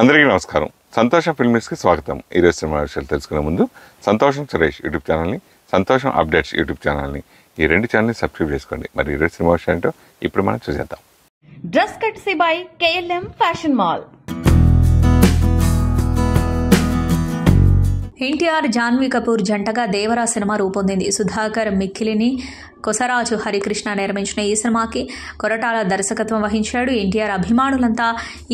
అందరికీ నమస్కారం. సంతోషం ఫిల్మ్స్కి స్వాగతం. ఈరోజు సినిమా విషయాలు తెలుసుకునే ముందు సంతోషం సురేష్ యూట్యూబ్ ఛానల్ని, సంతోషం అప్డేట్స్ యూట్యూబ్ ఛానల్ని, ఈ రెండు ఛానల్ని సబ్స్క్రైబ్ చేసుకోండి. మరి ఈరోజు సినిమా విషయం ఏంటో ఇప్పుడు మనం చూసేద్దాం. Dress కట్సీ by KLM fashion mall. NTR Janhvi Kapoor జంటగా దేవరా సినిమా రూపొందింది. సుధాకర్ మిక్కిలిని కొసరాజు హరికృష్ణ నిర్మించిన ఈ సినిమాకి కొరటాల దర్శకత్వం వహించాడు. ఎన్టీఆర్ అభిమానులంతా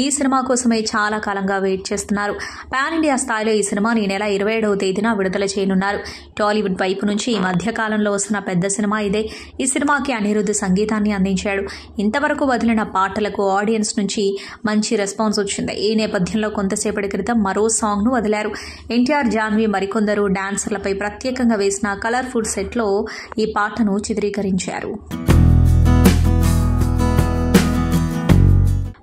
ఈ సినిమా కోసమే చాలా కాలంగా వెయిట్ చేస్తున్నారు. పాన్ ఇండియా స్థాయిలో ఈ సినిమాని ఈ నెల 27వ తేదీన విడుదల చేయనున్నారు. టాలీవుడ్ వైపు నుంచి ఈ మధ్య కాలంలో వస్తున్న పెద్ద సినిమా ఇదే. ఈ సినిమాకి అనిరుద్ధ్ సంగీతాన్ని అందించాడు. ఇంతవరకు వదిలిన పాటలకు ఆడియన్స్ నుంచి మంచి రెస్పాన్స్ వచ్చింది. ఈ నేపథ్యంలో కొంతసేపటి క్రితం మరో సాంగ్ను వదిలారు. ఎన్టీఆర్ జాన్వీ మరికొందరు డాన్సర్లపై ప్రత్యేకంగా వేసిన కలర్ఫుల్ సెట్లో ఈ పాటను చిత్రీకరించారు.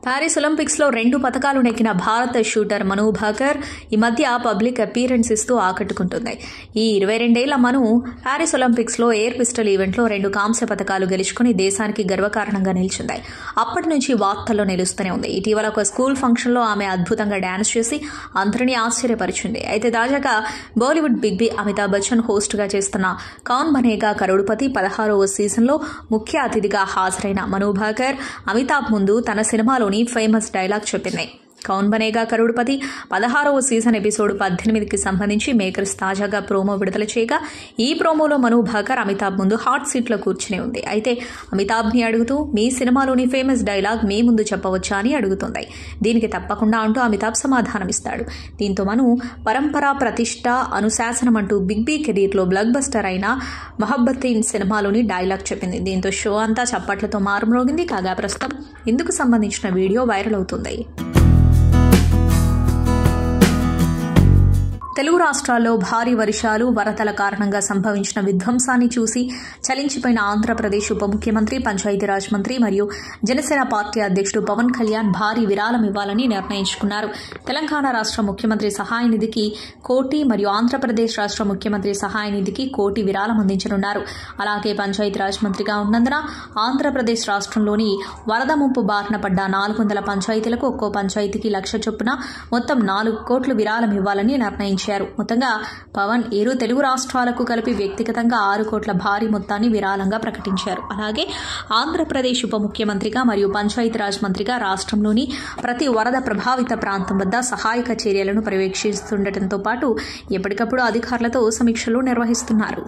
ప్యారిస్ ఒలింపిక్స్లో 2 పతకాలు నెగ్గిన భారత షూటర్ మను భాకర్ ఈ మధ్య పబ్లిక్ అపీరెన్స్ ఇస్తూ ఆకట్టుకుంటుంది. ఈ 22 ఏళ్ల మను ప్యారిస్ ఒలింపిక్స్లో ఎయిర్ పిస్టల్ ఈవెంట్లో 2 కాంస్య పతకాలు గెలుచుకుని దేశానికి గర్వకారణంగా నిలిచింది. అప్పటి నుంచి వార్తల్లో నిలుస్తూనే ఉంది. ఇటీవల ఒక స్కూల్ ఫంక్షన్లో ఆమె అద్భుతంగా డాన్స్ చేసి అందరినీ ఆశ్చర్యపరిచింది. అయితే తాజాగా బాలీవుడ్ బిగ్ బి అమితాబ్ బచ్చన్ హోస్ట్గా చేస్తున్న కౌన్ బనేగా కరోడ్పతి 16వ సీజన్లో ముఖ్య అతిథిగా హాజరైన మను భాకర్ అమితాబ్ ముందు తన సినిమాలో ఫేమస్ డైలాగ్ చెప్పింది. కౌన్ బనేగా కరోడ్పతి 16వ సీజన్ ఎపిసోడ్ 18కి సంబంధించి మేకర్స్ తాజాగా ప్రోమో విడుదల చేయగా ఈ ప్రోమోలో మను భాకర్ అమితాబ్ ముందు హాట్ సీట్లో కూర్చుని ఉంది. అయితే అమితాబ్ని అడుగుతూ మీ సినిమాలోని ఫేమస్ డైలాగ్ మీ ముందు చెప్పవచ్చా అని అడుగుతుంది. దీనికి తప్పకుండా అంటూ అమితాబ్ సమాధానమిస్తాడు. దీంతో మను పరంపర, ప్రతిష్ట, అనుశాసనం అంటూ బిగ్ బి కెరీర్లో బ్లాక్ బస్టర్ అయిన మొహబ్బతీన్ సినిమాలోని డైలాగ్ చెప్పింది. దీంతో షో అంతా చప్పట్లతో మారుమ్రోగింది. కాగా ప్రస్తుతం ఇందుకు సంబంధించిన వీడియో వైరల్ అవుతుంది. తెలుగు రాష్ట్రాల్లో భారీ వర్షాలు, వరదల కారణంగా సంభవించిన విధ్వంసాన్ని చూసి చలించిపోయిన ఆంధ్రప్రదేశ్ ఉప ముఖ్యమంత్రి, పంచాయతీరాజ్ మంత్రి మరియు జనసేన పార్టీ అధ్యక్షుడు పవన్ కళ్యాణ్ భారీ విరాళం ఇవ్వాలని నిర్ణయించుకున్నారు. తెలంగాణ రాష్ట్ర ముఖ్యమంత్రి సహాయ నిధికి 1 కోటి మరియు ఆంధ్రప్రదేశ్ రాష్ట్ర ముఖ్యమంత్రి సహాయ నిధికి 1 కోటి విరాళం అందించనున్నారు. అలాగే పంచాయతీరాజ్ మంత్రిగా ఉన్నందున ఆంధ్రప్రదేశ్ రాష్ట్రంలోని వరద ముంపు బారిన పడ్డ 400 పంచాయతీలకు ఒక్కో పంచాయతీకి 1,00,000 చొప్పున మొత్తం 4 కోట్లు విరాళం ఇవ్వాలని నిర్ణయించారు. మొత్తంగా పవన్ 7 తెలుగు రాష్ట్రాలకు కలిపి వ్యక్తిగతంగా 6 కోట్ల భారీ మొత్తాన్ని విరాళంగా ప్రకటించారు. అలాగే ఆంధ్రప్రదేశ్ ఉప ముఖ్యమంత్రిగా మరియు పంచాయతీరాజ్ మంత్రిగా రాష్ట్రంలోని ప్రతి వరద ప్రభావిత ప్రాంతం వద్ద సహాయక చర్యలను పర్యవేక్షిస్తుండటంతో పాటు ఎప్పటికప్పుడు అధికారులతో సమీక్షలు నిర్వహిస్తున్నారు.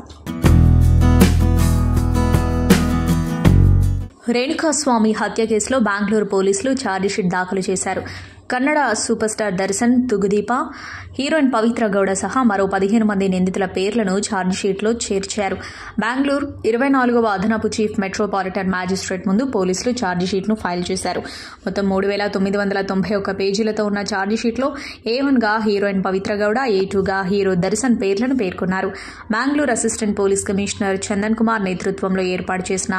రేణుకాస్వామి హత్య కేసులో బెంగళూరు పోలీసులు ఛార్జిషీట్ దాఖలు చేశారు. Kannada super star Darshan, Thoogudeepa, heroine Pavithra Gowda సహా మరో 15 మంది నిందితుల పేర్లను ఛార్జిషీట్లో చేర్చారు. బెంగళూరు 24వ అదనపు చీఫ్ మెట్రోపాలిటన్ మ్యాజిస్ట్రేట్ ముందు పోలీసులు ఛార్జిషీట్ను ఫైల్ చేశారు. మొత్తం 3,991 పేజీలతో ఉన్న ఛార్జిషీట్లో A1గా హీరోయిన్ పవిత్ర గౌడ, A2గా హీరో దర్శన్ పేర్లను పేర్కొన్నారు. Bengaluru assistant police commissioner Chandan Kumar నేతృత్వంలో ఏర్పాటు చేసిన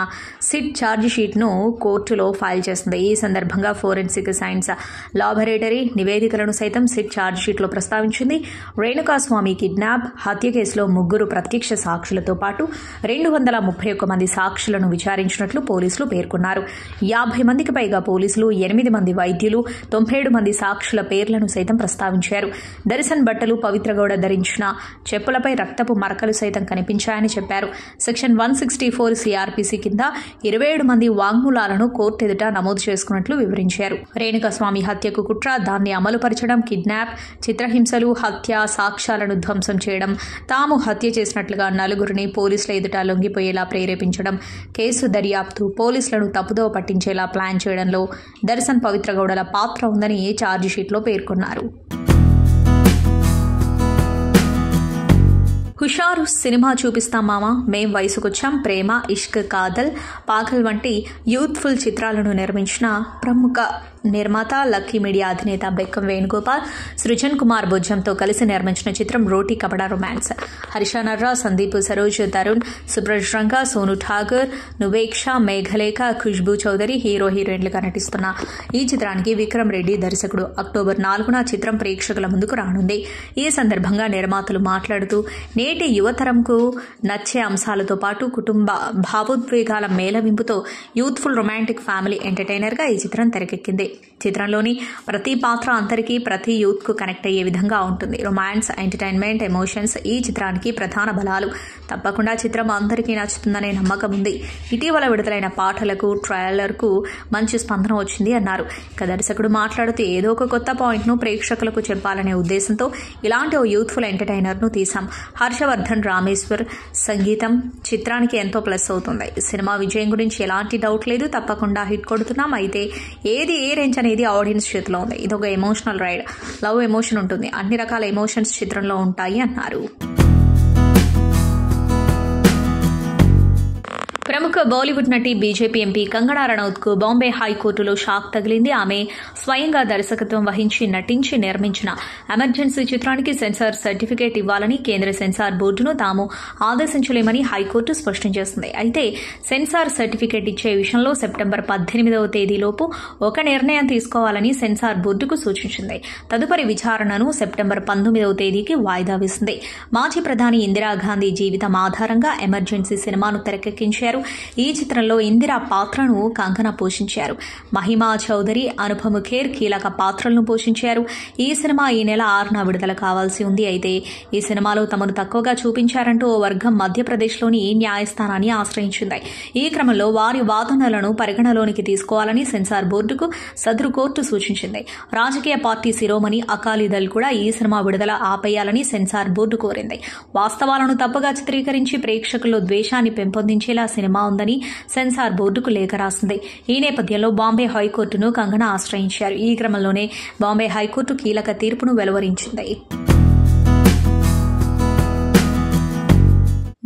సిట్ ఛార్జిషీట్ను కోర్టులో ఫైల్ చేసింది. ఈ సందర్భంగా ఫోరెన్సిక్ సైన్స్ లాబొరేటరీ నివేదికలను సైతం సిట్ ఛార్జిషీట్లో ప్రస్తావించింది. రేణుకాస్వామి కిడ్నాప్, హత్య కేసులో 3 ప్రత్యక్ష సాక్షులతో పాటు 231 మంది సాక్షులను విచారించినట్లు పోలీసులు పేర్కొన్నారు. 50 మందికి పైగా పోలీసులు, 8 మంది వైద్యులు, 97 మంది సాక్షుల పేర్లను సైతం ప్రస్తావించారు. దర్శన్ బట్టలు, పవిత్ర గౌడ ధరించిన చెప్పులపై రక్తపు మరకలు సైతం కనిపించాయని చెప్పారు. సెక్షన్ 164 CRPC కింద 27 మంది వాంగ్మూలాలను కోర్టు ఎదుట నమోదు చేసుకున్నట్లు వివరించారు. రేణుకాస్వామి హత్యకు కుట్ర, దాన్ని అమలుపరచడం, కిడ్నాప్, చిత్రహింసలు, హత్య, సాక్ష్యాలను ధ్వంసం చేయడం, తాము హత్య చేసినట్లుగా నలుగురిని పోలీసుల ఎదుట లొంగిపోయేలా ప్రేరేపించడం, కేసు దర్యాప్తు, పోలీసులను తప్పుదోవ పట్టించేలా ప్లాన్ చేయడంలో దర్శన్, పవిత్ర గౌడల పాత్ర ఉందని ఛార్జిషీట్లో పేర్కొన్నారు. హుషారు సినిమా చూపిస్తాం మామ, మేం వయసుకొచ్చాం, ప్రేమ, ఇష్క్, కాదల్, పాగల్ వంటి యూత్ఫుల్ చిత్రాలను నిర్మించిన ప్రముఖ నిర్మాత, లక్కీ మీడియా అధినేత బెక్కం వేణుగోపాల్, సృజన్ కుమార్ బొజ్జంతో కలిసి నిర్మించిన చిత్రం రోటీ కపడా రొమాన్స్. హర్ష నర్రా, సందీప్ సరోజ్, తరుణ్, సుబ్రజ్ రంగా, సోను ఠాగూర్, నువేక్ష, మేఘలేఖ, ఖుష్బూ చౌదరి హీరో హీరోయిన్లుగా నటిస్తున్న ఈ చిత్రానికి విక్రమ్ రెడ్డి దర్శకుడు. అక్టోబర్ 4న చిత్రం ప్రేక్షకుల ముందుకు రానుంది. ఈ సందర్భంగా నిర్మాతలు మాట్లాడుతూ నేటి యువతరంకు నచ్చే అంశాలతో పాటు కుటుంబ భావోద్వేగాల మేళవింపుతో యూత్ఫుల్ రొమాంటిక్ ఫ్యామిలీ ఎంటర్టైనర్గా ఈ చిత్రం తెరకెక్కింది. చిత్రంలోని ప్రతి పాత్ర అందరికీ, ప్రతి యూత్కు కనెక్ట్ అయ్యే విధంగా ఉంటుంది. రొమాన్స్, ఎంటర్టైన్మెంట్, ఎమోషన్స్ ఈ చిత్రానికి ప్రధాన బలాలు. తప్పకుండా చిత్రం అందరికీ నచ్చుతుందనే నమ్మకం ఉంది. ఇటీవల విడుదలైన పాటలకు, ట్రైలర్కు మంచి స్పందన వచ్చింది అన్నారు. ఇక దర్శకుడు మాట్లాడుతూ ఏదో ఒక కొత్త పాయింట్ను ప్రేక్షకులకు చెప్పాలనే ఉద్దేశంతో ఇలాంటి ఓ యూత్ఫుల్ ఎంటర్టైనర్ను తీశాం. హర్షవర్ధన్ రామేశ్వర్ సంగీతం చిత్రానికి ఎంతో ప్లస్ అవుతుంది. సినిమా విజయం గురించి ఎలాంటి డౌట్ లేదు. తప్పకుండా హిట్ కొడుతున్నాం. అయితే ఏది ఏ రేంజ్ అనేది ఆడియన్స్ చేతిలో ఉంది. ఇదొక ఎమోషనల్ రైడ్. లవ్ ఎమోషన్ ఉంటుంది. అన్ని రకాల ఎమోషన్స్ చిత్రంలో ఉంటాయి అన్నారు. ప్రముఖ బాలీవుడ్ నటి బీజేపీ ఎంపీ కంగనా రనౌత్కు బాంబే హైకోర్టులో షాక్ తగిలింది. ఆమె స్వయంగా దర్శకత్వం వహించి నటించి నిర్మించిన ఎమర్జెన్సీ చిత్రానికి సెన్సార్ సర్టిఫికేట్ ఇవ్వాలని కేంద్ర సెన్సార్ బోర్డును తాము ఆదేశించలేమని హైకోర్టు స్పష్టం చేసింది. అయితే సెన్సార్ సర్టిఫికేట్ ఇచ్చే విషయంలో సెప్టెంబర్ 18వ తేదీలోపు ఒక నిర్ణయం తీసుకోవాలని సెన్సార్ బోర్డుకు సూచించింది. తదుపరి విచారణను సెప్టెంబర్ 19వ తేదీకి వాయిదా వేసింది. మాజీ ప్రధాని ఇందిరాగాంధీ జీవితం ఆధారంగా ఎమర్జెన్సీ సినిమాను తెరకెక్కించారు. ఈ చిత్రంలో ఇందిరా పాత్రను కంగనా పోషించారు. మహిమా చౌదరి, అనుపమ్ ఖేర్ కీలక పాత్రలను పోషించారు. ఈ సినిమా ఈ నెల 6న విడుదల కావాల్సి ఉంది. అయితే ఈ సినిమాలో తమను తక్కువగా చూపించారంటూ ఓ వర్గం మధ్యప్రదేశ్లోని న్యాయస్థానాన్ని ఆశ్రయించింది. ఈ క్రమంలో వారి వాదనలను పరిగణలోనికి తీసుకోవాలని సెన్సార్ బోర్డుకు సదరు కోర్టు సూచించింది. రాజకీయ పార్టీ శిరోమణి అకాలీదళ్ కూడా ఈ సినిమా విడుదల ఆపేయాలని సెన్సార్ బోర్డు కోరింది. వాస్తవాలను తప్పుగా చిత్రీకరించి ప్రేక్షకుల్లో ద్వేషాన్ని పెంపొందించేలా సినిమా ఉందని సెన్సార్ బోర్డుకు లేఖ రాసింది. ఈ నేపథ్యంలో బాంబే హైకోర్టును కంగనా ఆశ్రయించారు. ఈ క్రమంలోనే బాంబే హైకోర్టు కీలక తీర్పును వెలువరించింది.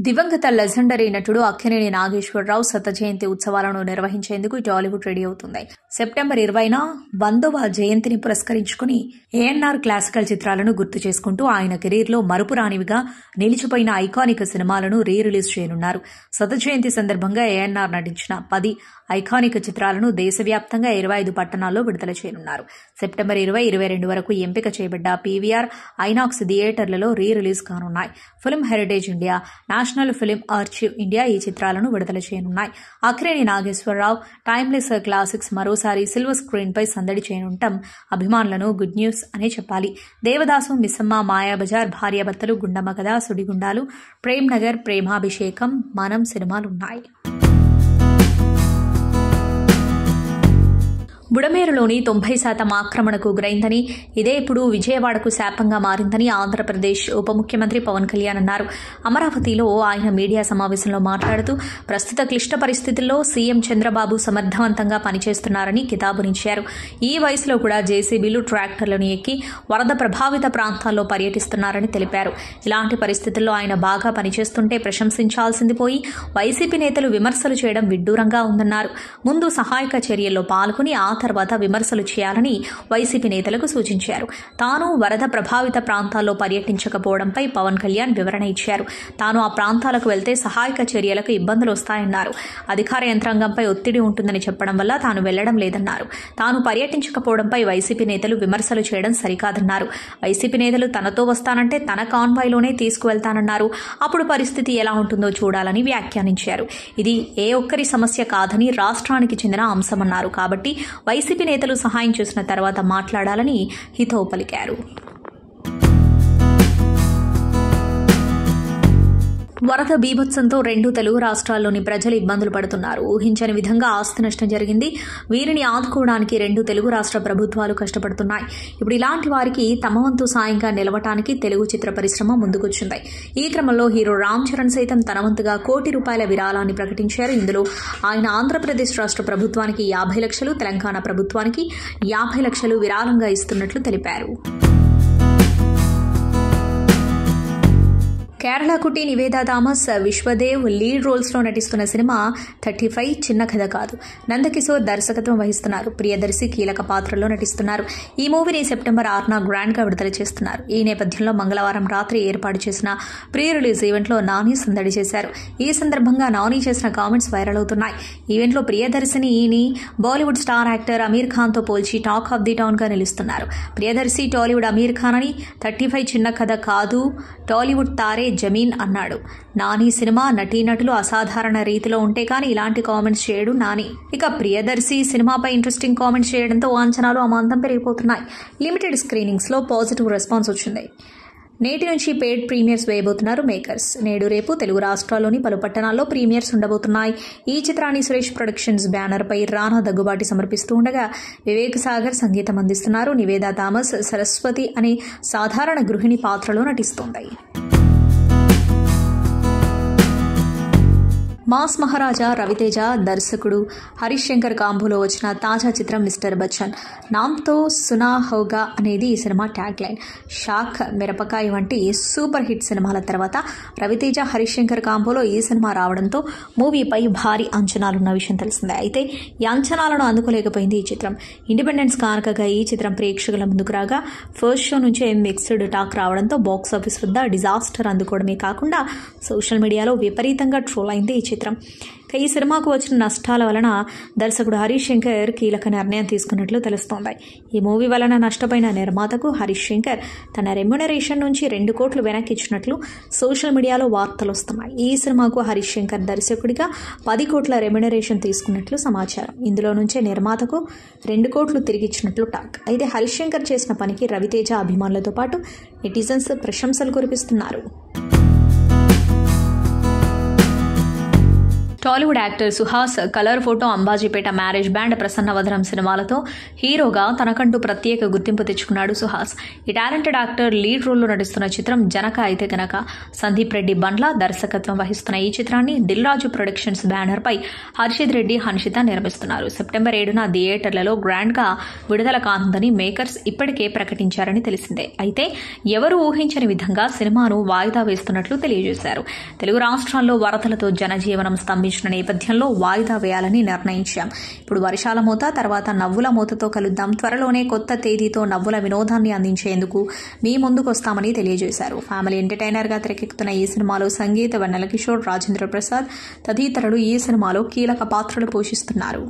దివంగత లెజెండరీ నటుడు అక్కినేని నాగేశ్వరరావు శత జయంతి ఉత్సవాలను నిర్వహించేందుకు టాలీవుడ్ రెడీ అవుతుంది. సెప్టెంబర్ 20న 100వ జయంతిని పురస్కరించుకుని ఏఎన్ఆర్ క్లాసికల్ చిత్రాలను గుర్తు చేసుకుంటూ ఆయన కెరీర్లో మరుపురానివిగా నిలిచిపోయిన ఐకానిక్ సినిమాలను రిలీజ్ చేయనున్నారు. శత జయంతి సందర్భంగా ఏఎన్ఆర్ నటించిన 10 ఐకానిక్ చిత్రాలను దేశవ్యాప్తంగా 25 పట్టణాల్లో విడుదల చేయనున్నారు. సెప్టెంబర్ 20-22 వరకు ఎంపిక చేయబడ్డ పీవీఆర్, ఐనాక్స్ థియేటర్లలో రిలీజ్ కానున్నాయి. Film heritage India, national film archive India ఈ చిత్రాలను విడుదల చేయనున్నాయి. అక్కినేని నాగేశ్వరరావు టైమ్లెస్ క్లాసిక్స్ మరోసారి సిల్వర్ స్క్రీన్ పై సందడి చేయనుండటం అభిమానులను గుడ్ న్యూస్ అనే చెప్పాలి. దేవదాసు, మిస్సమ్మ, మాయాబజార్, భార్యాభర్తలు, గుండమ్మ కథ, సుడిగుండాలు, ప్రేమ్ నగర్, ప్రేమాభిషేకం, మనం సినిమాలున్నాయి. బుడమేరులోని 90% ఆక్రమణకు గురైందని, ఇదే ఇప్పుడు విజయవాడకు శాపంగా మారిందని ఆంధ్రప్రదేశ్ ఉప ముఖ్యమంత్రి పవన్ కళ్యాణ్ అన్నారు. అమరావతిలో ఆయన మీడియా సమావేశంలో మాట్లాడుతూ ప్రస్తుత క్లిష్ట పరిస్థితుల్లో సీఎం చంద్రబాబు సమర్థవంతంగా పనిచేస్తున్నారని కితాబునిచ్చారు. ఈ వయసులో కూడా జేసీబీలు, ట్రాక్టర్లను ఎక్కి వరద ప్రభావిత ప్రాంతాల్లో పర్యటిస్తున్నారని తెలిపారు. ఇలాంటి పరిస్థితుల్లో ఆయన బాగా పనిచేస్తుంటే ప్రశంసించాల్సింది పోయి వైసీపీ నేతలు విమర్శలు చేయడం విడ్డూరంగా ఉందన్నారు. ముందు సహాయక చర్యల్లో పాల్గొని ఆ తర్వాత విమర్శలు చేయాలని వైసీపీ నేతలకు సూచించారు. తాను వరద ప్రభావిత ప్రాంతాల్లో పర్యటించకపోవడంపై పవన్ కళ్యాణ్ వివరణ ఇచ్చారు. తాను ఆ ప్రాంతాలకు వెళ్తే సహాయక చర్యలకు ఇబ్బందులు వస్తాయన్నారు. అధికార యంత్రాంగంపై ఒత్తిడి ఉంటుందని చెప్పడం వల్ల తాను వెళ్లడం లేదన్నారు. తాను పర్యటించకపోవడంపై వైసీపీ నేతలు విమర్శలు చేయడం సరికాదన్నారు. వైసీపీ నేతలు తనతో వస్తానంటే తన కాన్వాయ్లోనే తీసుకువెళ్తానన్నారు. అప్పుడు పరిస్థితి ఎలా ఉంటుందో చూడాలని వ్యాఖ్యానించారు. ఇది ఏ ఒక్కరి సమస్య కాదని రాష్ట్రానికి చెందిన అంశమన్నారు. కాబట్టి వైసీపీ నేతలు సహాయం చేసిన తర్వాత మాట్లాడాలని హితవు పలికారు. వరద బీభత్సంతో 2 తెలుగు రాష్ట్రాల్లోని ప్రజలు ఇబ్బందులు పడుతున్నారు. ఊహించని విధంగా ఆస్తి నష్టం జరిగింది. వీరిని ఆదుకోవడానికి 2 తెలుగు రాష్ట్ర ప్రభుత్వాలు కష్టపడుతున్నాయి. ఇప్పుడు ఇలాంటి వారికి తమ వంతు సాయంగా నిలవటానికి తెలుగు చిత్ర పరిశ్రమ ముందుకొచ్చింది. ఈ క్రమంలో హీరో రామ్ చరణ్ సైతం తన వంతుగా ₹1 కోటి విరాళాన్ని ప్రకటించారు. ఇందులో ఆయన ఆంధ్రప్రదేశ్ రాష్ట్ర ప్రభుత్వానికి 50 లక్షలు, తెలంగాణ ప్రభుత్వానికి 50 లక్షలు విరాళంగా ఇస్తున్నట్లు తెలిపారు. కేరళ కుట్టి నివేదా థామస్, విశ్వదేవ్ లీడ్ రోల్స్ లో నటిస్తున్న సినిమా 35 చిన్న కథ కాదు. నందకిషోర్ దర్శకత్వం వహిస్తున్నారు. ప్రియదర్శి కీలక పాత్రలో నటిస్తున్నారు. ఈ మూవీని సెప్టెంబర్ 6న గ్రాండ్ గా విడుదల చేస్తున్నారు. ఈ నేపథ్యంలో మంగళవారం రాత్రి ఏర్పాటు చేసిన ప్రీ రిలీజ్ ఈవెంట్ లో నాని సందడి చేశారు. ఈ సందర్భంగా నాని చేసిన కామెంట్స్ వైరల్ అవుతున్నాయి. ఈవెంట్ లో ప్రియదర్శిని బాలీవుడ్ స్టార్ యాక్టర్ అమీర్ ఖాన్ తో పోల్చి టాక్ ఆఫ్ ది టౌన్ గా నిలుస్తున్నారు. ప్రియదర్శి టాలీవుడ్ అమీర్ ఖాన్ అని, 35 చిన్న కథ కాదు టాలీవుడ్ తారే జమీన్ అన్నాడు. నాని సినిమా నటీనటులు అసాధారణ రీతిలో ఉంటే కానీ ఇలాంటి కామెంట్స్ చేయడు నాని. ఇక ప్రియదర్శి సినిమాపై ఇంట్రెస్టింగ్ కామెంట్స్ చేయడంతో అంచనాలు అమాంతం పెరిగిపోతున్నాయి. లిమిటెడ్ స్క్రీనింగ్స్లో పాజిటివ్ రెస్పాన్స్ వచ్చింది. నేటి నుంచి పెయిడ్ ప్రీమియర్స్ వేయబోతున్నారు మేకర్స్. నేడు రేపు తెలుగు రాష్ట్రాల్లోని పలు పట్టణాల్లో ప్రీమియర్స్ ఉండబోతున్నాయి. ఈ చిత్రాన్ని సురేష్ ప్రొడక్షన్స్ బ్యానర్పై రానా దగ్గుబాటి సమర్పిస్తూ ఉండగా వివేక్ సాగర్ సంగీతం అందిస్తున్నారు. నివేదా థామస్ సరస్వతి అనే సాధారణ గృహిణి పాత్రలో నటిస్తోంది. మాస్ మహారాజా రవితేజ దర్శకుడు హరీష్ శంకర్ కాంబోలో వచ్చిన తాజా చిత్రం మిస్టర్ బచ్చన్. నామ్తో సునా హోగా అనేది ఈ సినిమా ట్యాగ్ లైన్. షాక్, మిరపకాయ వంటి సూపర్ హిట్ సినిమాల తర్వాత రవితేజ హరీష్ శంకర్ కాంబోలో ఈ సినిమా రావడంతో మూవీపై భారీ అంచనాలున్న విషయం తెలిసిందే. అయితే ఈ అంచనాలను అందుకోలేకపోయింది ఈ చిత్రం. ఇండిపెండెన్స్ కానుకగా ఈ చిత్రం ప్రేక్షకుల ముందుకు రాగా ఫస్ట్ షో నుంచే మిక్స్డ్ టాక్ రావడంతో బాక్సాఫీస్ వద్ద డిజాస్టర్ అందుకోవడమే కాకుండా సోషల్ మీడియాలో విపరీతంగా ట్రోల్ అయింది ఈ చిత్రం. ఈ సినిమాకు వచ్చిన నష్టాల వలన దర్శకుడు హరీష్ శంకర్ కీలక నిర్ణయం తీసుకున్నట్లు తెలుస్తోంది. ఈ మూవీ వలన నష్టపోయిన నిర్మాతకు హరీష్ శంకర్ తన రెమ్యునరేషన్ నుంచి 2 కోట్లు వెనక్కి ఇచ్చినట్లు సోషల్ మీడియాలో వార్తలు వస్తున్నాయి. ఈ సినిమాకు హరీష్ శంకర్ దర్శకుడిగా 10 కోట్ల రెమ్యునరేషన్ తీసుకున్నట్లు సమాచారం. ఇందులో నుంచే నిర్మాతకు 2 కోట్లు తిరిగిచ్చినట్లు టాక్. అయితే హరీష్ శంకర్ చేసిన పనికి రవితేజ అభిమానులతో పాటు నెటిజన్స్ ప్రశంసలు కురిపిస్తున్నారు. Tollywood actor Suhas Colour Photo, Ambajipeta Marriage Band, Prasannavadanam సినిమాలతో హీరోగా తనకంటూ ప్రత్యేక గుర్తింపు తెచ్చుకున్నాడు సుహాస్. ఈ టాలెంటెడ్ యాక్టర్ లీడ్ రోల్లో నటిస్తున్న చిత్రం జనక అయితే గనక. సందీప్ రెడ్డి బండ్ల దర్శకత్వం వహిస్తున్న ఈ చిత్రాన్ని దిల్ రాజు ప్రొడక్షన్స్ బ్యానర్పై హర్షిత్ రెడ్డి, హన్షిత నిర్మిస్తున్నారు. సెప్టెంబర్ 7న థియేటర్లలో గ్రాండ్గా విడుదల కానుందని మేకర్స్ ఇప్పటికే ప్రకటించారని తెలిసిందే. అయితే ఎవరు ఊహించని విధంగా సినిమాను వాయిదా వేస్తున్నట్లు తెలియజేశారు. తెలుగు రాష్ట్రాల్లో వరదలతో జనజీవనం స్తంభించిన నేపథ్యంలో వాయిదా వేయాలని నిర్ణయించాం. ఇప్పుడు వర్షాల మూత తర్వాత నవ్వుల మూతతో కలుద్దాం. త్వరలోనే కొత్త తేదీతో నవ్వుల వినోదాన్ని అందించేందుకు మీ ముందుకు వస్తామని తెలియజేశారు. ఫ్యామిలీ ఎంటర్టైనర్గా తెరకెక్కుతున్న ఈ సినిమాలో సంగీత, వెన్నెల కిషోర్, రాజేంద్ర ప్రసాద్ తదితరులు ఈ సినిమాలో కీలక పాత్రలు పోషిస్తున్నారు.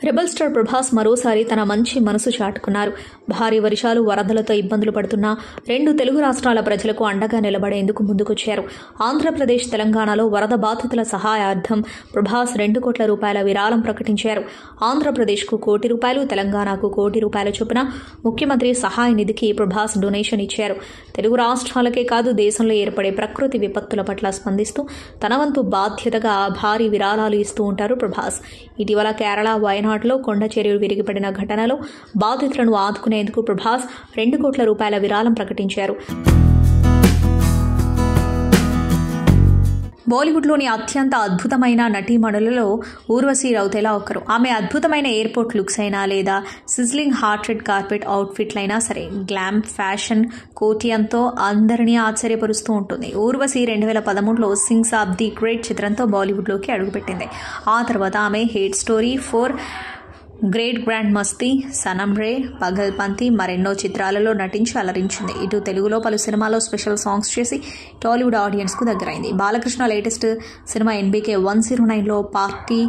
రెబల్ స్టార్ ప్రభాస్ మరోసారి తన మంచి మనసు చాటుకున్నారు. భారీ వర్షాలు, వరదలతో ఇబ్బందులు పడుతున్న 2 తెలుగు రాష్ట్రాల ప్రజలకు అండగా నిలబడేందుకు ముందుకొచ్చారు. ఆంధ్రప్రదేశ్, తెలంగాణలో వరద బాధితుల సహాయార్థం ప్రభాస్ 2 కోట్ల రూపాయల విరాళం ప్రకటించారు. ఆంధ్రప్రదేశ్కు ₹1,00,00,000, తెలంగాణకు ₹1,00,00,000 చొప్పున ముఖ్యమంత్రి సహాయ నిధికి ప్రభాస్ డొనేషన్ ఇచ్చారు. తెలుగు రాష్ట్రాలకే కాదు దేశంలో ఏర్పడే ప్రకృతి విపత్తుల పట్ల స్పందిస్తూ తన వంతు బాధ్యతగా భారీ విరాళాలు ఇస్తూ ఉంటారు ప్రభాస్. ఇటీవల కేరళ, వయనాడులో కొండ చర్యలు విరిగిపడిన ఘటనలో బాధితులను ఆదుకునేందుకు ప్రభాస్ 2 కోట్ల రూపాయల విరాళం ప్రకటించారు. బాలీవుడ్లోని అత్యంత అద్భుతమైన నటీమణులలో ఊర్వశి రౌతేలా ఒకరు. ఆమె అద్భుతమైన ఎయిర్పోర్ట్ లుక్స్ అయినా లేదా సిజ్లింగ్ హార్ట్ రెడ్ కార్పెట్ అవుట్ఫిట్లైనా సరే గ్లామ్ ఫ్యాషన్ కోటియంతో అందరినీ ఆశ్చర్యపరుస్తూ ఉంటుంది. ఊర్వశి 2013లో సింగ్స్ ఆఫ్ ది గ్రేట్ చిత్రంతో బాలీవుడ్లోకి అడుగుపెట్టింది. ఆ తర్వాత ఆమె హేట్ స్టోరీ, 4 గ్రేట్ గ్రాండ్ మస్తీ, సనమ్ రే, పగల్పంతి మరెన్నో చిత్రాలలో నటించి అలరించింది. ఇటు తెలుగులో పలు సినిమాల్లో స్పెషల్ సాంగ్స్ చేసి టాలీవుడ్ ఆడియన్స్కు దగ్గరైంది. బాలకృష్ణ లేటెస్ట్ సినిమా NBK 109లో పార్టీ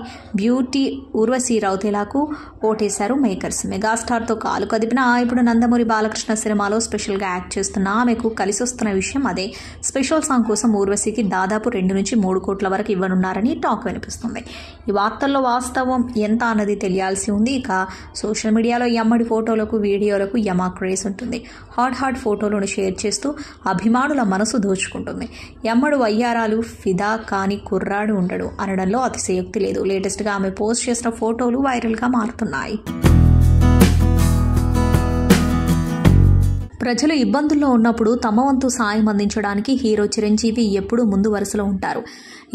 బ్యూటీ ఊర్వశి రౌతేలాకు ఓటేశారు మేకర్స్. మెగాస్టార్తో కాలు కదిపిన ఇప్పుడు నందమూరి బాలకృష్ణ సినిమాలో స్పెషల్గా యాక్ట్ చేస్తున్న ఆమెకు కలిసొస్తున్న విషయం అదే. స్పెషల్ సాంగ్ కోసం ఊర్వశికి దాదాపు 2 నుంచి 3 కోట్ల వరకు ఇవ్వనున్నారని టాక్ వినిపిస్తుంది. ఈ వార్తల్లో వాస్తవం ఎంత అన్నది తెలియాల్సి ఉంది. ఇక సోషల్ మీడియాలో ఎమ్మడి ఫోటోలకు, వీడియోలకు యమా క్రేజ్ ఉంటుంది. హాట్ ఫోటోలను షేర్ చేస్తూ అభిమానుల మనసు దోచుకుంటుంది. ఎమ్మడు వయ్యారాలు ఫిదా కాని కుర్రాడు ఉండడు అనడంలో అతిశయోక్తి లేదు. లేటెస్ట్గా ఆమె పోస్ట్ చేసిన ఫోటోలు వైరల్గా మారుతున్నాయి. ప్రజలు ఇబ్బందుల్లో ఉన్నప్పుడు తమ వంతు సాయం అందించడానికి హీరో చిరంజీవి ఎప్పుడూ ముందు వరుసలో ఉంటారు.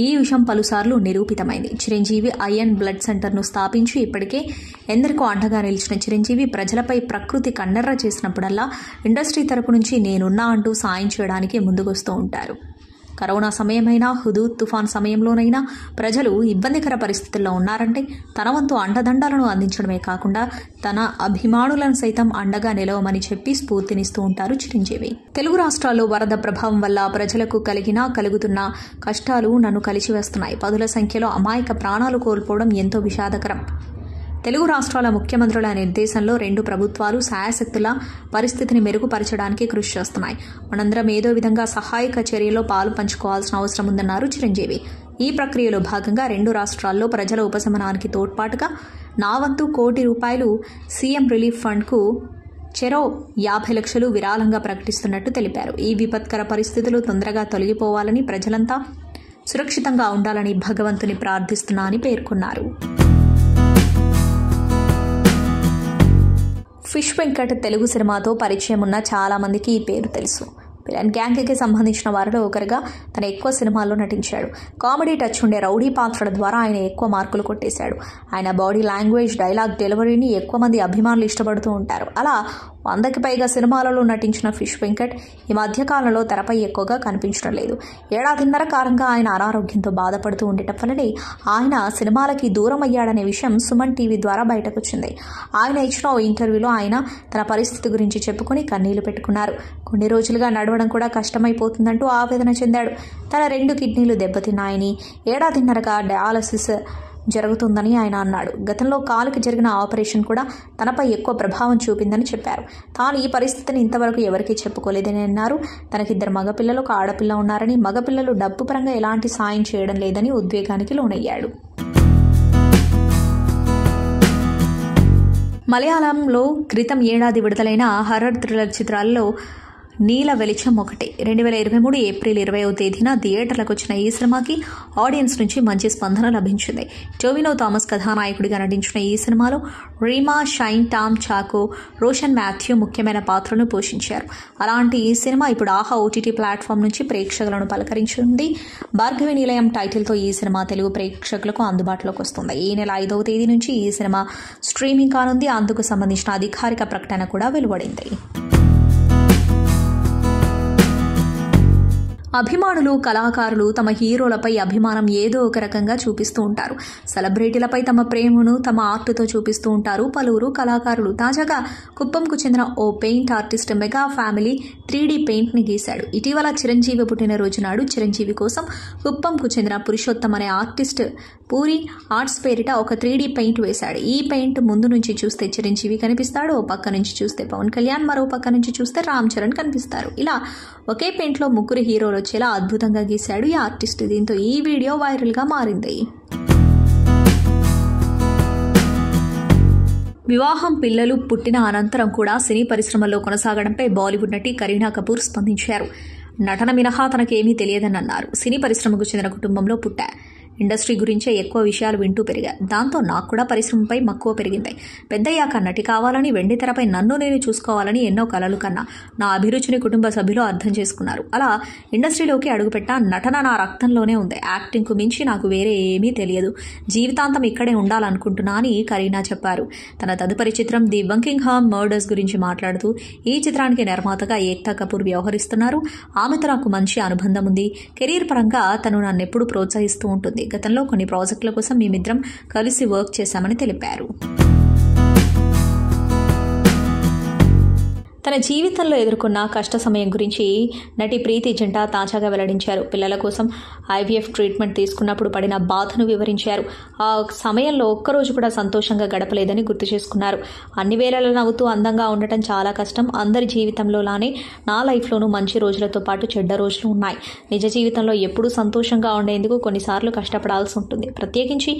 ఈ విషయం పలుసార్లు నిరూపితమైంది. చిరంజీవి ఐఎన్ బ్లడ్ సెంటర్ను స్థాపించి ఇప్పటికే ఎందరికో అండగా నిలిచిన చిరంజీవి ప్రజలపై ప్రకృతి కన్నెర్ర చేసినప్పుడల్లా ఇండస్ట్రీ తరపు నుంచి నేనున్నా అంటూ సాయం చేయడానికి ముందుకొస్తూ ఉంటారు. కరోనా సమయమైనా, హుదూద్ తుఫాన్ సమయంలోనైనా ప్రజలు ఇబ్బందికర పరిస్థితుల్లో ఉన్నారంటే తన వంతు అండదండాలను అందించడమే కాకుండా తన అభిమానులను సైతం అండగా నిలవమని చెప్పి స్ఫూర్తినిస్తూ ఉంటారు చిరంజీవి. తెలుగు రాష్ట్రాల్లో వరద ప్రభావం వల్ల ప్రజలకు కలుగుతున్న కష్టాలు నన్ను కలిచివేస్తున్నాయి. 10ల సంఖ్యలో అమాయక ప్రాణాలు కోల్పోవడం ఎంతో విషాదకరం. తెలుగు రాష్ట్రాల ముఖ్యమంత్రుల నిర్దేశంలో 2 ప్రభుత్వాలు శాయశక్తుల పరిస్థితిని మెరుగుపరచడానికి కృషి చేస్తున్నాయి. మనందరం ఏదో విధంగా సహాయక చర్యలో పాలు పంచుకోవాల్సిన అవసరం ఉందన్నారు చిరంజీవి. ఈ ప్రక్రియలో భాగంగా 2 రాష్ట్రాల్లో ప్రజల ఉపశమనానికి తోడ్పాటుగా నా వంతు ₹1 సీఎం రిలీఫ్ ఫండ్కు చెరో 50 లక్షలు విరాళంగా ప్రకటిస్తున్నట్టు తెలిపారు. ఈ విపత్కర పరిస్థితులు తొందరగా తొలగిపోవాలని, ప్రజలంతా సురక్షితంగా ఉండాలని భగవంతుని ప్రార్థిస్తున్నా అని పేర్కొన్నారు. ఫిష్ వెంకట్ తెలుగు సినిమాతో పరిచయం ఉన్న చాలా మందికి ఈ పేరు తెలుసు. విలన్ గ్యాంగ్కి సంబంధించిన వారిలో ఒకరిగా తన ఎక్కువ సినిమాల్లో నటించాడు. కామెడీ టచ్ ఉండే రౌడీ పాత్రల ద్వారా ఆయన ఎక్కువ మార్కులు కొట్టేశాడు. ఆయన బాడీ లాంగ్వేజ్, డైలాగ్ డెలివరీని ఎక్కువ మంది అభిమానులు ఇష్టపడుతూ ఉంటారు. అలా 100కి పైగా సినిమాలలో నటించిన ఫిష్ వెంకట్ ఈ మధ్యకాలంలో తెరపై ఎక్కువగా కనిపించడం లేదు. 1.5 ఏళ్ల కాలంగా ఆయన అనారోగ్యంతో బాధపడుతూ ఉండటం వల్లనే ఆయన సినిమాలకి దూరం అయ్యాడనే విషయం సుమన్ టీవీ ద్వారా బయటకొచ్చింది. ఆయన ఇచ్చిన ఓ ఇంటర్వ్యూలో ఆయన తన పరిస్థితి గురించి చెప్పుకొని కన్నీళ్లు పెట్టుకున్నారు. కొన్ని రోజులుగా నడవడం కూడా కష్టమైపోతుందంటూ ఆవేదన చెందాడు. తన 2 కిడ్నీలు దెబ్బతిన్నాయని, 1.5 ఏళ్లుగా డయాలసిస్ జరుగుతుందని ఆయన అన్నాడు. గతంలో కాలుకి జరిగిన ఆపరేషన్ కూడా తనపై ఎక్కువ ప్రభావం చూపిందని చెప్పారు. తాను ఈ పరిస్థితిని ఇంతవరకు ఎవరికీ చెప్పుకోలేదని అన్నారు. తనకి 2 మగపిల్లలు, 1 ఆడపిల్ల ఉన్నారని, మగపిల్లలు డబ్బు పరంగా ఎలాంటి సాయం చేయడం లేదని ఉద్వేగానికి లోనయ్యాడు. మలయాళంలో క్రితం ఏడాది విడుదలైన హర్రర్ థ్రిల్లర్ చిత్రాల్లో నీల వెలిచం ఒకటి. 2023 ఏప్రిల్ 20వ తేదీన థియేటర్లకు వచ్చిన ఈ సినిమాకి ఆడియన్స్ నుంచి మంచి స్పందన లభించింది. టోవినో థామస్ కథానాయకుడిగా నటించిన ఈ సినిమాలో రీమా, షైన్, టామ్ చాకో, రోషన్ మాథ్యూ ముఖ్యమైన పాత్రను పోషించారు. అలాంటి ఈ సినిమా ఇప్పుడు ఆహా ఓటీటీ ప్లాట్ఫామ్ నుంచి ప్రేక్షకులను పలకరించింది. భార్గవి నిలయం టైటిల్తో ఈ సినిమా తెలుగు ప్రేక్షకులకు అందుబాటులోకి వస్తుంది. ఈ నెల 5వ తేదీ నుంచి ఈ సినిమా స్ట్రీమింగ్ కానుంది. అందుకు సంబంధించిన అధికారిక ప్రకటన కూడా వెలువడింది. అభిమానులు, కళాకారులు తమ హీరోలపై అభిమానం ఏదో ఒక రకంగా చూపిస్తూ ఉంటారు. సెలబ్రిటీలపై తమ ప్రేమను తమ ఆర్ట్తో చూపిస్తూ ఉంటారు పలువురు కళాకారులు. తాజాగా కుప్పంకు చెందిన ఓ paint artist mega family 3D పెయింట్ని గీశాడు. ఇటీవల చిరంజీవి పుట్టినరోజు నాడు చిరంజీవి కోసం కుప్పంకు చెందిన పురుషోత్తం అనే ఆర్టిస్ట్ పూరి ఆర్ట్స్ పేరిట ఒక 3D పెయింట్ వేశాడు. ఈ పెయింట్ ముందు నుంచి చూస్తే చిరంజీవి కనిపిస్తాడు, ఓ పక్క నుంచి చూస్తే పవన్ కళ్యాణ్, మరో పక్క నుంచి చూస్తే రామ్ చరణ్ కనిపిస్తారు. ఇలా ఒకే పెయింట్లో 3 హీరోలు వచ్చేలా అద్భుతంగా గీశాడు ఈ ఆర్టిస్ట్. దీంతో ఈ వీడియో వైరల్గా మారింది. వివాహం, పిల్లలు పుట్టిన అనంతరం కూడా సినీ పరిశ్రమలో కొనసాగడంపై బాలీవుడ్ నటి కరీనా కపూర్ స్పందించారు. నటన మినహా తనకేమీ తెలియదని అన్నారు. సినీ పరిశ్రమకు చెందిన కుటుంబంలో పుట్టా. ఇండస్ట్రీ గురించే ఎక్కువ విషయాలు వింటూ పెరిగా. దాంతో నాకు కూడా పరిశ్రమపై మక్కువ పెరిగింది. పెద్దయ్యాక నటి కావాలని, వెండి తెరపై నన్ను నేను చూసుకోవాలని ఎన్నో కలలు కన్నా. నా అభిరుచిని కుటుంబ సభ్యులు అర్థం చేసుకున్నారు. అలా ఇండస్ట్రీలోకి అడుగుపెట్టా. నటన నా రక్తంలోనే ఉంది. యాక్టింగ్కు మించి నాకు వేరే ఏమీ తెలియదు. జీవితాంతం ఇక్కడే ఉండాలనుకుంటున్నా అని కరీనా చెప్పారు. తన తదుపరి చిత్రం ది బంకింగ్హామ్ మర్డర్స్ గురించి మాట్లాడుతూ ఈ చిత్రానికి నిర్మాతగా ఏక్తా కపూర్ వ్యవహరిస్తున్నారు. ఆమెతో నాకు మంచి అనుబంధం ఉంది. కెరీర్ పరంగా తను నన్నెప్పుడు ప్రోత్సహిస్తూ ఉంటుంది. గతంలో కొన్ని ప్రాజెక్టుల కోసం మేమిద్దరం కలిసి వర్క్ చేశామని తెలిపారు. తన జీవితంలో ఎదుర్కొన్న కష్ట సమయం గురించి నటి ప్రీతి జింటా తాజాగా వెల్లడించారు. పిల్లల కోసం IVF ట్రీట్మెంట్ తీసుకున్నప్పుడు పడిన బాధను వివరించారు. ఆ సమయంలో ఒక్కరోజు కూడా సంతోషంగా గడపలేదని గుర్తు చేసుకున్నారు. అన్ని వేళలా నవ్వుతూ అందంగా ఉండటం చాలా కష్టం. అందరి జీవితంలోలానే నా లైఫ్లోనూ మంచి రోజులతో పాటు చెడ్డ రోజులు ఉన్నాయి. నిజ జీవితంలో ఎప్పుడూ సంతోషంగా ఉండేందుకు కొన్నిసార్లు కష్టపడాల్సి ఉంటుంది. ప్రత్యేకించి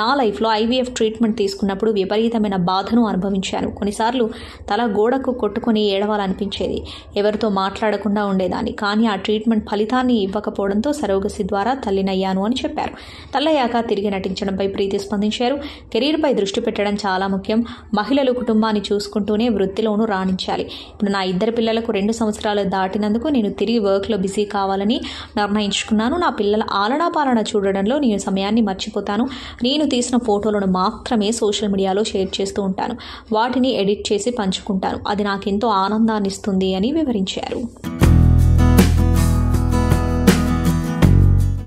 నా లైఫ్లో IVF ట్రీట్మెంట్ తీసుకున్నప్పుడు విపరీతమైన బాధను అనుభవించాను. కొన్నిసార్లు తల గోడకు కొట్టుకుని ఏడవాలనిపించేది. ఎవరితో మాట్లాడకుండా ఉండేదాన్ని. కానీ ఆ ట్రీట్మెంట్ ఫలితాన్ని ఇవ్వకపోవడంతో సరోగసి ద్వారా తల్లినయ్యాను అని చెప్పారు. తల్లయ్యాక తిరిగి నటించడంపై ప్రీతి స్పందించారు. కెరీర్పై దృష్టి పెట్టడం చాలా ముఖ్యం. మహిళలు కుటుంబాన్ని చూసుకుంటూనే వృత్తిలోనూ రాణించాలి. ఇప్పుడు నా 2 పిల్లలకు 2 సంవత్సరాలు దాటినందుకు నేను తిరిగి వర్క్లో బిజీ కావాలని నిర్ణయించుకున్నాను. నా పిల్లల ఆలనాపాలన చూడడంలో నేను సమయాన్ని మర్చిపోతాను. నేను తీసిన ఫోటోలను మాత్రమే సోషల్ మీడియాలో షేర్ చేస్తూ ఉంటాను. వాటిని ఎడిట్ చేసి పంచుకుంటాను. అది నాకెంతో ఆనందాన్ని ఇస్తుంది అని వివరించారు.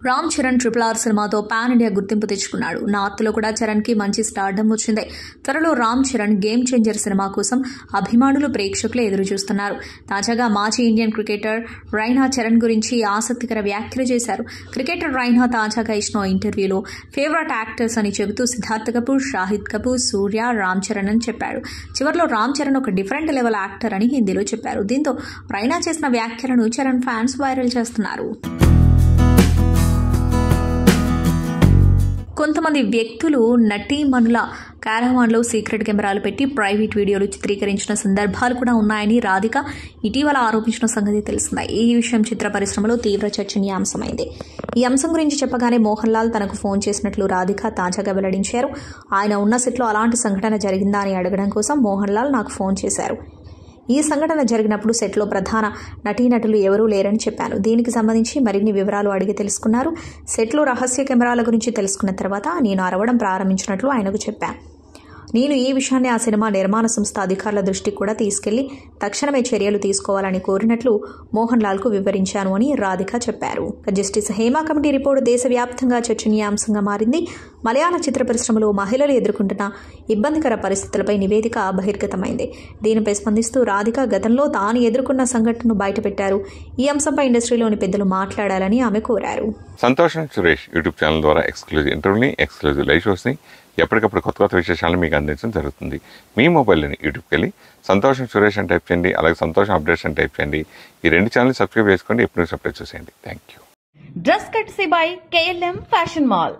రామ్ చరణ్ RRR సినిమాతో పాన్ ఇండియా గుర్తింపు తెచ్చుకున్నాడు. నార్త్ లో కూడా చరణ్ కి మంచి స్టార్డమ్ వచ్చింది. త్వరలో Ram Charan game changer cinema కోసం అభిమానులు ప్రేక్షకులు ఎదురు చూస్తున్నారు. తాజాగా మాజీ ఇండియన్ క్రికెటర్ రైనా చరణ్ గురించి ఆసక్తికర వ్యాఖ్యలు చేశారు. క్రికెటర్ రైనా తాజాగా ఇచ్చిన ఇంటర్వ్యూలో ఫేవరెట్ యాక్టర్స్ అని చెబుతూ సిద్ధార్థ్ కపూర్, షాహిద్ కపూర్, సూర్య, రామ్ చరణ్ అని చెప్పాడు. చివరిలో రామ్ చరణ్ ఒక డిఫరెంట్ లెవెల్ యాక్టర్ అని హిందీలో చెప్పారు. దీంతో రైనా చేసిన వ్యాఖ్యలను చరణ్ ఫ్యాన్స్ వైరల్ చేస్తున్నారు. కొంతమంది వ్యక్తులు నటీమణుల క్యారవాన్లో సీక్రెట్ కెమెరాలు పెట్టి ప్రైవేట్ వీడియోలు చిత్రీకరించిన సందర్భాలు కూడా ఉన్నాయని రాధిక ఇటీవల ఆరోపించిన సంగతి తెలిసిందే. ఈ విషయం చిత్ర పరిశ్రమలో తీవ్ర చర్చనీయాంశమైంది. ఈ అంశం గురించి చెప్పగానే మోహన్ లాల్ తనకు ఫోన్ చేసినట్లు రాధిక తాజాగా వెల్లడించారు. ఆయన ఉన్న సెట్లో అలాంటి సంఘటన జరిగిందా అని అడగడం కోసం మోహన్ లాల్ నాకు ఫోన్ చేశారు. ఈ సంఘటన జరిగినప్పుడు సెట్లో ప్రధాన నటీనటులు ఎవరూ లేరని చెప్పాను. దీనికి సంబంధించి మరిన్ని వివరాలు అడిగి తెలుసుకున్నారు. సెట్లో రహస్య కెమెరాల గురించి తెలుసుకున్న తర్వాత నేను అరవడం ప్రారంభించినట్లు ఆయనకు చెప్పాను. నేను ఈ విషయాన్ని ఆ సినిమా నిర్మాణ సంస్థ అధికారుల దృష్టికి కూడా తీసుకెళ్లి తక్షణమే చర్యలు తీసుకోవాలని కోరినట్లు మోహన్ లాల్కు వివరించాను అని రాధిక చెప్పారు. జస్టిస్ హేమా కమిటీ రిపోర్టు దేశవ్యాప్తంగా చర్చనీయాంశంగా మారింది. మలయాళ చిత్ర పరిశ్రమలో మహిళలు ఎదుర్కొంటున్న ఇబ్బందికర పరిస్థితులపై నివేదిక బహిర్గతమైంది. దీనిపై స్పందిస్తూ రాధిక గతంలో తాను ఎదుర్కొన్న సంఘటనను బయటపెట్టారు. ఈ అంశంపై ఇండస్ట్రీలోని పెద్దలు మాట్లాడాలని ఆమె కోరారు. సంతోషం సురేష్ యూట్యూబ్ ఛానల్ ద్వారా ఎక్స్క్లూజివ్ ఇంటర్వ్యూని, ఎక్స్క్లూజివ్ లైవ్ షోస్ని, ఎప్పటికప్పుడు కొత్త విశేషాలను మీకు అందించడం జరుగుతుంది. మీ మొబైల్ని యూట్యూబ్కి వెళ్ళి సంతోషం సురేష్ అని టైప్ చేయండి, అలాగే సంతోషం అప్డేట్స్ అని టైప్ చేయండి. ఈ రెండు ఛానల్ సబ్స్క్రైబ్ చేసుకోండి, ఎప్పుడు అప్డేట్ చూసేయండి. Thank you. Dress కట్సీ by KLM fashion mall.